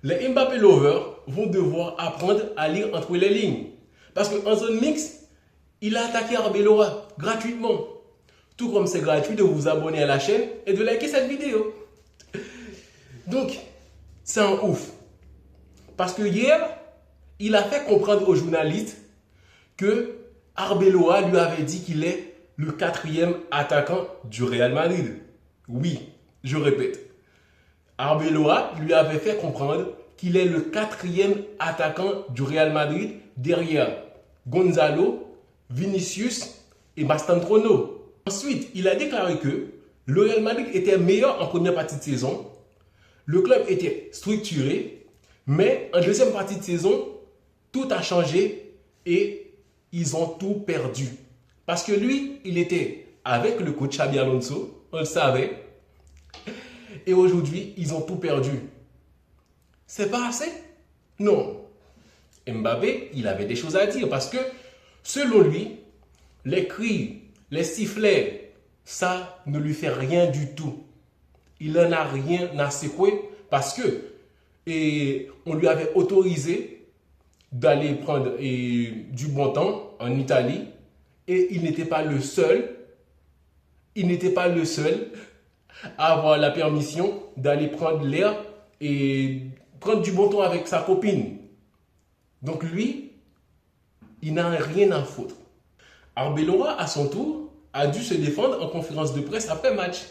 Les Mbappé lovers vont devoir apprendre à lire entre les lignes. Parce qu'en zone mixte, il a attaqué Arbeloa gratuitement. Tout comme c'est gratuit de vous abonner à la chaîne et de liker cette vidéo. Donc, c'est un ouf. Parce que hier, il a fait comprendre aux journalistes que Arbeloa lui avait dit qu'il est le quatrième attaquant du Real Madrid. Oui, je répète. Arbeloa lui avait fait comprendre qu'il est le quatrième attaquant du Real Madrid derrière Gonzalo, Vinicius et Mastantuono. Ensuite, il a déclaré que le Real Madrid était meilleur en première partie de saison, le club était structuré, mais en deuxième partie de saison, tout a changé et ils ont tout perdu. Parce que lui, il était avec le coach Xabi Alonso, on le savait, et aujourd'hui, ils ont tout perdu. C'est pas assez? Non. Mbappé, il avait des choses à dire parce que, selon lui, les cris, les sifflets, ça ne lui fait rien du tout. Il n'en a rien à secouer parce que on lui avait autorisé d'aller prendre du bon temps en Italie et il n'était pas le seul. Il n'était pas le seul à avoir la permission d'aller prendre l'air et prendre du bon temps avec sa copine. Donc lui, il n'a rien à foutre. Arbeloa, à son tour, a dû se défendre en conférence de presse après match.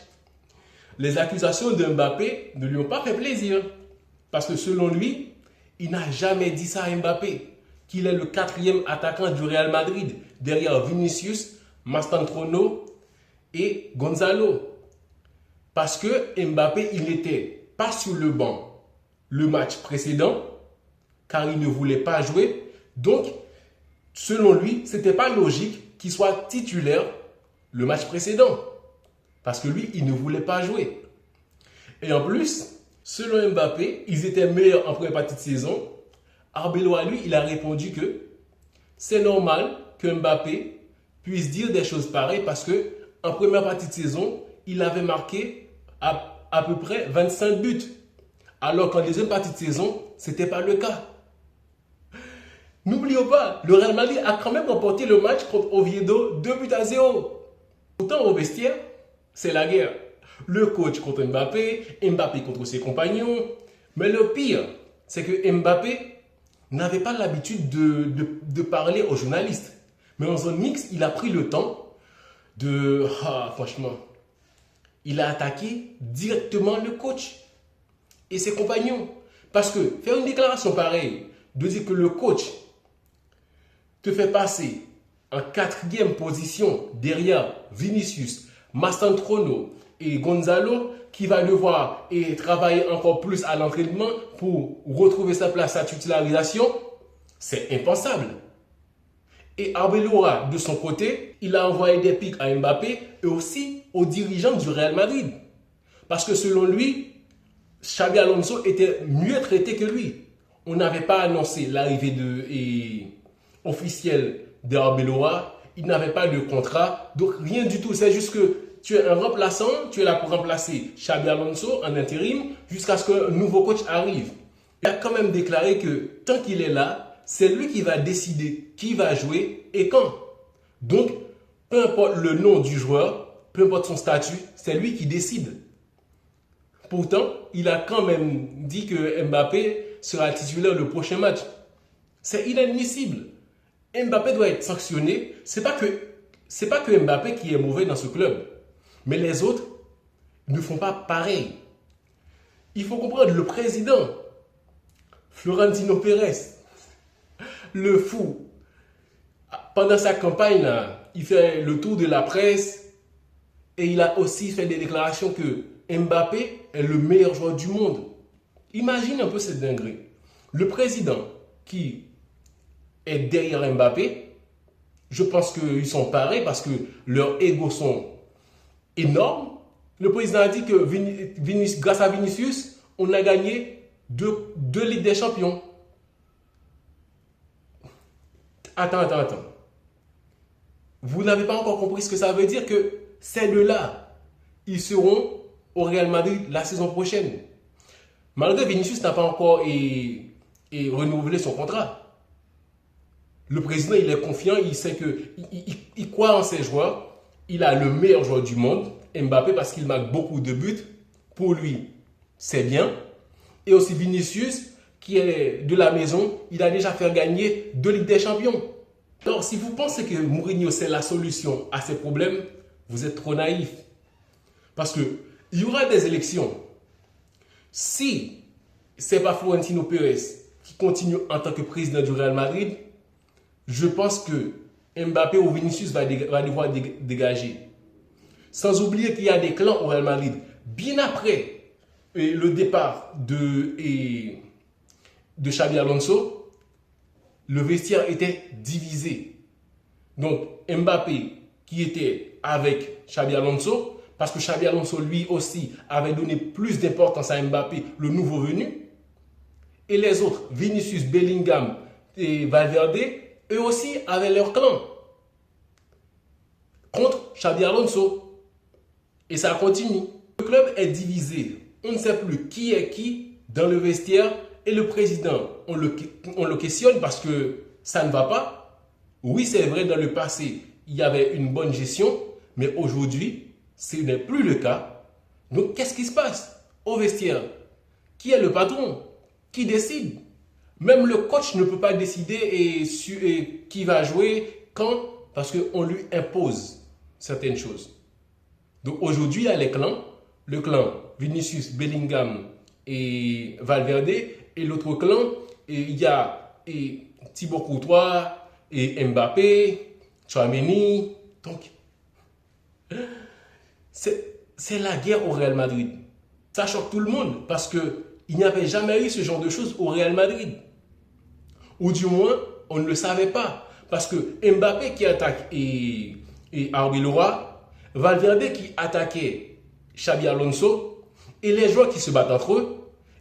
Les accusations de Mbappé ne lui ont pas fait plaisir. Parce que selon lui, il n'a jamais dit ça à Mbappé, qu'il est le quatrième attaquant du Real Madrid, derrière Vinicius, Mastantuono et Gonzalo. Parce que Mbappé, il n'était pas sur le banc le match précédent, car il ne voulait pas jouer. Donc, selon lui, ce n'était pas logique qu'il soit titulaire le match précédent. Parce que lui, il ne voulait pas jouer. Et en plus, selon Mbappé, ils étaient meilleurs en première partie de saison. Arbeloa, lui, il a répondu que c'est normal que Mbappé puisse dire des choses pareilles parce que en première partie de saison, il avait marqué à peu près 25 buts. Alors qu'en deuxième partie de saison, ce n'était pas le cas. N'oublions pas, le Real Madrid a quand même remporté le match contre Oviedo 2-0. Pourtant, au vestiaire, c'est la guerre. Le coach contre Mbappé, Mbappé contre ses compagnons. Mais le pire, c'est que Mbappé n'avait pas l'habitude de parler aux journalistes. Mais en zone mixte, il a pris le temps de... franchement, il a attaqué directement le coach et ses compagnons. Parce que faire une déclaration pareille, de dire que le coach te fait passer en quatrième position derrière Vinicius, Mastantuono et Gonzalo, qui va devoir travailler encore plus à l'entraînement pour retrouver sa place à titularisation, c'est impensable. Et Arbeloa, de son côté, il a envoyé des pics à Mbappé et aussi aux dirigeants du Real Madrid. Parce que selon lui, Xabi Alonso était mieux traité que lui. On n'avait pas annoncé l'arrivée officielle d'Arbeloa. Il n'avait pas de contrat. Donc rien du tout. C'est juste que tu es un remplaçant. Tu es là pour remplacer Xabi Alonso en intérim jusqu'à ce qu'un nouveau coach arrive. Il a quand même déclaré que tant qu'il est là, c'est lui qui va décider qui va jouer et quand. Donc, peu importe le nom du joueur, peu importe son statut, c'est lui qui décide. Pourtant, il a quand même dit que Mbappé sera titulaire le prochain match. C'est inadmissible. Mbappé doit être sanctionné. C'est pas que Mbappé qui est mauvais dans ce club. Mais les autres ne font pas pareil. Il faut comprendre le président, Florentino Pérez, le fou. Pendant sa campagne, là, il fait le tour de la presse et il a aussi fait des déclarations que Mbappé est le meilleur joueur du monde. Imagine un peu cette dinguerie. Le président qui est derrière Mbappé, je pense qu'ils sont pareils parce que leurs égos sont énormes. Le président a dit que grâce à Vinicius, on a gagné deux Ligues des Champions. Attends. Vous n'avez pas encore compris ce que ça veut dire que ces deux-là, ils seront au Real Madrid la saison prochaine. Malgré Vinicius n'a pas encore renouvelé son contrat. Le président, il est confiant, il sait que il croit en ses joueurs. Il a le meilleur joueur du monde, Mbappé, parce qu'il marque beaucoup de buts. Pour lui, c'est bien. Et aussi Vinicius, qui est de la maison, il a déjà fait gagner 2 Ligues des Champions. Alors, si vous pensez que Mourinho, c'est la solution à ces problèmes, vous êtes trop naïf. Parce qu'il y aura des élections. Si ce n'est pas Florentino Pérez qui continue en tant que président du Real Madrid, je pense que Mbappé ou Vinicius va devoir dégager. Sans oublier qu'il y a des clans au Real Madrid. Bien après le départ de Xabi Alonso, le vestiaire était divisé. Donc Mbappé qui était avec Xabi Alonso, parce que Xabi Alonso lui aussi avait donné plus d'importance à Mbappé, le nouveau venu. Et les autres, Vinicius, Bellingham et Valverde, eux aussi avaient leur clan contre Xabi Alonso. Et ça continue. Le club est divisé. On ne sait plus qui est qui dans le vestiaire. Et le président, on le questionne parce que ça ne va pas. Oui, c'est vrai, dans le passé, il y avait une bonne gestion. Mais aujourd'hui, ce n'est plus le cas. Donc, qu'est-ce qui se passe au vestiaire? Qui est le patron? Qui décide? Même le coach ne peut pas décider et qui va jouer, quand, parce qu'on lui impose certaines choses. Donc aujourd'hui, il y a les clans. Le clan Vinicius, Bellingham et Valverde. Et l'autre clan, il y a Thibaut Courtois et Mbappé, Tchouaméni. Donc, c'est la guerre au Real Madrid. Ça choque tout le monde parce qu'il n'y avait jamais eu ce genre de choses au Real Madrid. Ou du moins, on ne le savait pas. Parce que Mbappé qui attaque et Arbeloa, Valverde qui attaquait Xabi Alonso, et les joueurs qui se battent entre eux,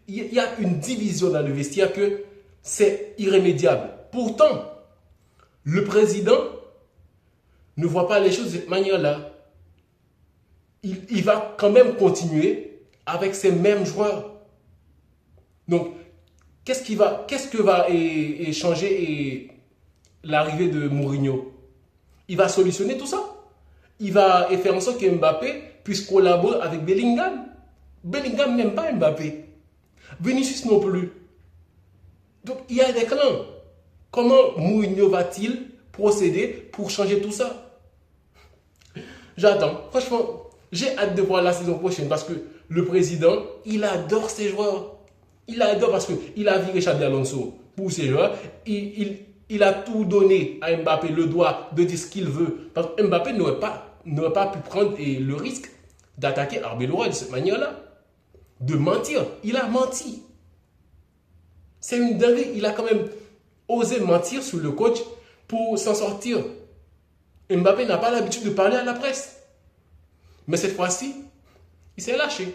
il y a une division dans le vestiaire que c'est irrémédiable. Pourtant, le président ne voit pas les choses de cette manière-là. Il va quand même continuer avec ces mêmes joueurs. Donc, qu'est-ce que va changer l'arrivée de Mourinho? Il va solutionner tout ça. Il va faire en sorte que Mbappé puisse collaborer avec Bellingham. Bellingham n'aime pas Mbappé. Vinicius non plus. Donc, il y a des clans. Comment Mourinho va-t-il procéder pour changer tout ça? J'attends. Franchement, j'ai hâte de voir la saison prochaine parce que le président, il adore ses joueurs. Il adore parce qu'il a viré Xabi Alonso pour ses joueurs. Il a tout donné à Mbappé, le droit de dire ce qu'il veut. Parce que Mbappé n'aurait pas pu prendre le risque d'attaquer Arbeloa de cette manière-là. De mentir. Il a menti. C'est une dinguerie. Il a quand même osé mentir sur le coach pour s'en sortir. Mbappé n'a pas l'habitude de parler à la presse. Mais cette fois-ci, il s'est lâché.